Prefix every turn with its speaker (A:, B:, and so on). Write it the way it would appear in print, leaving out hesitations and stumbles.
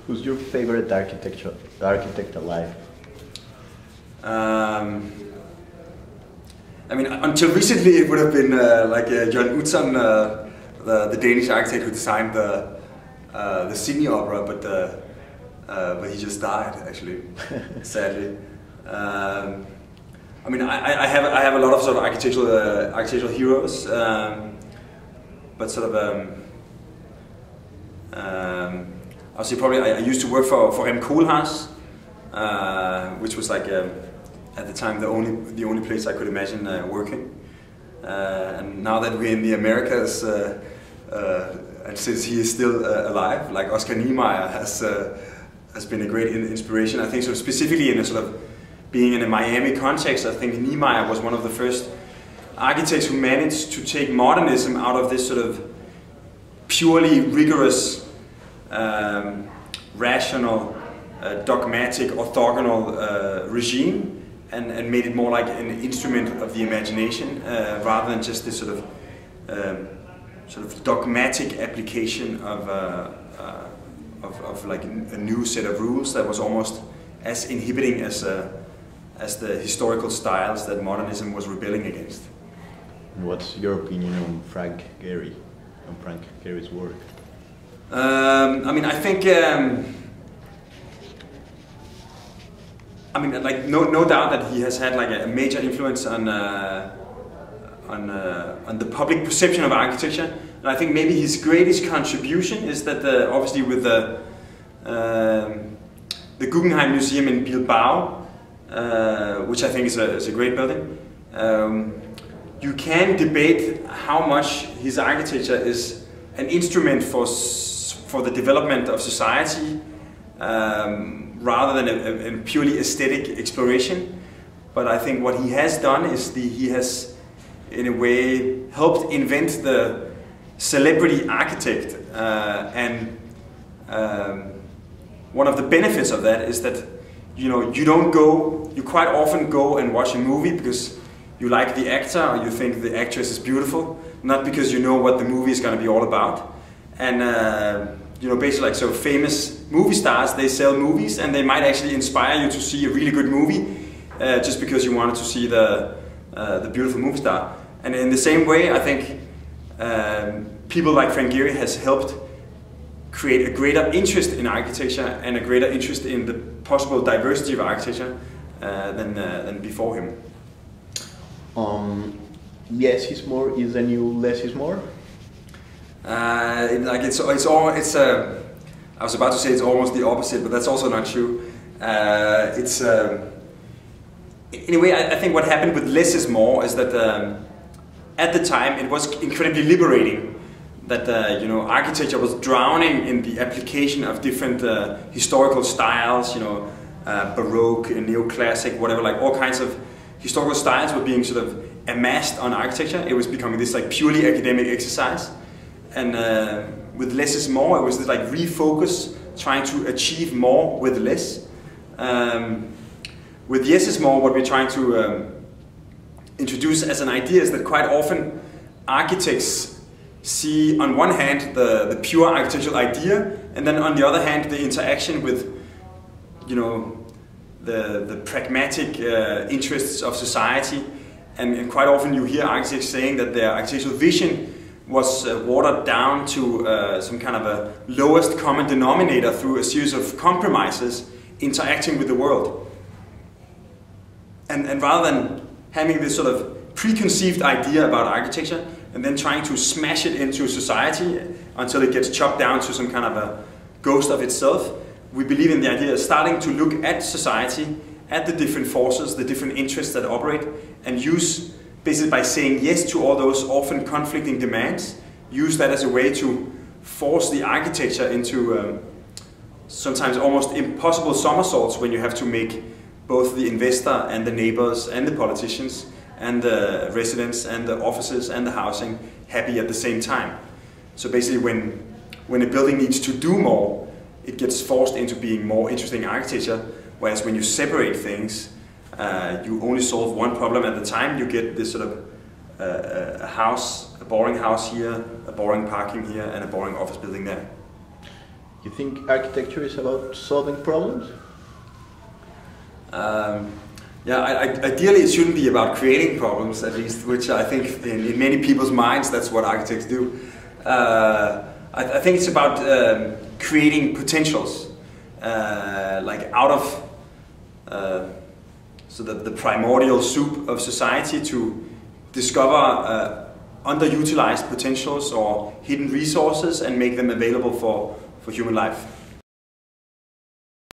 A: Who's your favorite architect alive?
B: I mean, until recently it would have been John Utzon, the Danish architect who designed the Sydney Opera, but he just died actually, sadly. I mean, I have a lot of sort of architectural heroes, but sort of I'll say probably I used to work for Rem Koolhaas, which was like at the time the only place I could imagine working. And now that we're in the Americas, and since he is still alive, like Oscar Niemeyer has been a great inspiration. I think so specifically in a sort of being in a Miami context. I think Niemeyer was one of the first architects who managed to take modernism out of this sort of purely rigorous, rational, dogmatic, orthogonal regime, and made it more like an instrument of the imagination rather than just this sort of dogmatic application of like a new set of rules that was almost as inhibiting as the historical styles that modernism was rebelling against.
A: What's your opinion on Frank Gehry's work?
B: I mean, I think, I mean, like no doubt that he has had like a major influence on the public perception of architecture. And I think maybe his greatest contribution is that obviously with the Guggenheim Museum in Bilbao, which I think is a great building. You can debate how much his architecture is an instrument for the development of society rather than a purely aesthetic exploration. But I think what he has done is he has, in a way, helped invent the celebrity architect. One of the benefits of that is that you quite often go and watch a movie because you like the actor or you think the actress is beautiful, not because you know what the movie is going to be all about. And basically, like, so famous movie stars, they sell movies and they might actually inspire you to see a really good movie just because you wanted to see the beautiful movie star. And in the same way, I think people like Frank Gehry has helped create a greater interest in architecture and a greater interest in the possible diversity of architecture than before him.
A: Yes is more is the new less is more?
B: I was about to say it's almost the opposite, but that's also not true. Anyway, I think what happened with less is more is that at the time it was incredibly liberating that architecture was drowning in the application of different historical styles, Baroque and neoclassic, whatever, like all kinds of historical styles were being sort of amassed on architecture. It was becoming this like purely academic exercise. And with less is more, it was this like refocus, trying to achieve more with less. With yes is more, what we're trying to introduce as an idea is that quite often architects see on one hand the pure architectural idea, and then on the other hand the interaction with the pragmatic interests of society. And quite often you hear architects saying that their architectural vision was watered down to some kind of a lowest common denominator through a series of compromises interacting with the world. And rather than having this sort of preconceived idea about architecture and then trying to smash it into society until it gets chopped down to some kind of a ghost of itself, we believe in the idea of starting to look at society, at the different forces, the different interests that operate, and use, basically by saying yes to all those often conflicting demands, use that as a way to force the architecture into sometimes almost impossible somersaults when you have to make both the investor and the neighbors and the politicians and the residents and the offices and the housing happy at the same time. So basically when a building needs to do more, it gets forced into being more interesting architecture, whereas when you separate things, you only solve one problem at a time. You get this sort of a boring house here, a boring parking here, and a boring office building there.
A: You think architecture is about solving problems?
B: Ideally it shouldn't be about creating problems, at least, which I think in many people's minds that's what architects do. I think it's about creating potentials, like out of so the primordial soup of society, to discover underutilized potentials or hidden resources and make them available for human life.